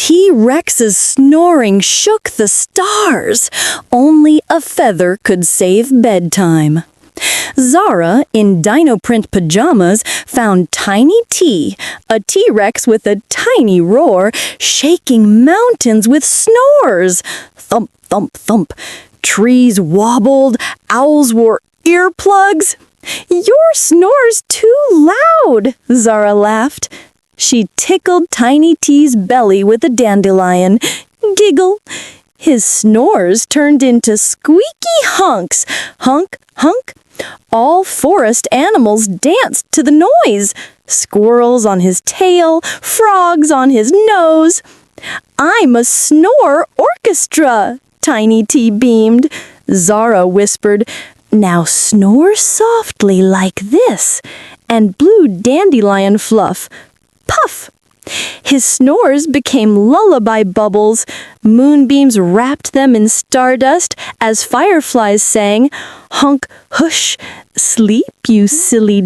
T-Rex's snoring shook the stars. Only a feather could save bedtime. Zara, in Dino print pajamas, found Tiny T, a T-Rex with a tiny roar, shaking mountains with snores. Thump, thump, thump. Trees wobbled, owls wore earplugs. "Your snore's too loud," Zara laughed. She tickled Tiny T's belly with a dandelion. Giggle. His snores turned into squeaky honks. Honk, honk. All forest animals danced to the noise. Squirrels on his tail, frogs on his nose. "I'm a snore orchestra," Tiny T beamed. Zara whispered, "Now snore softly like this," and blew dandelion fluff. Puff! His snores became lullaby bubbles. Moonbeams wrapped them in stardust as fireflies sang, "Honk-hush, sleep, you silly